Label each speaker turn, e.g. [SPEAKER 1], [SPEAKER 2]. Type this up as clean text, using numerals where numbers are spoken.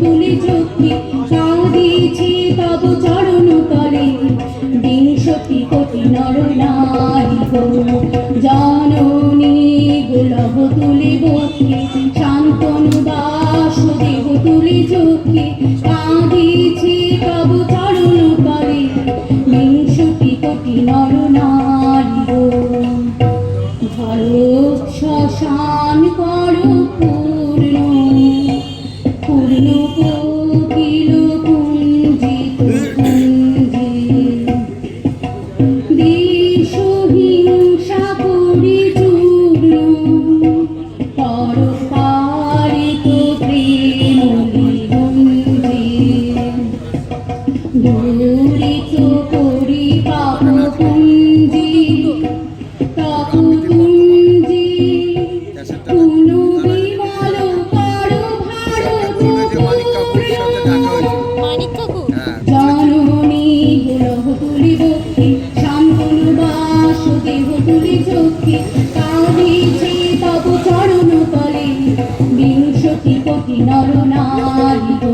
[SPEAKER 1] তুলি চক্ষে কাঁদিছি তব চরণ তলে। বিংশতি কোটি নর নারী গো জননী গোলভ তুলি বক্ষে শান্তনু বাসুদেব তুলি চক্ষে কাঁদিছি তব চরণ তলে। বিংশতি কোটি নর নারী গো ভারত শ্মশান কর পূর্ণ পূর্ণ কোকিল কুঞ্জিত কুঞ্জে। দেশ হিংসা করি চূর্ণ কর পারিত প্রেম নিগুঞ্জে। দূরিত করি পাপ পুঞ্জি তপ পুঞ্জি পুনঃ বিমল কর ভারত জননী গোলভ তুলি বক্ষে শান্তনু বাসুদেব তুলি চক্ষে কাঁদিছি তব চরণ তলে। বিংশতি কোটি নর নারী গো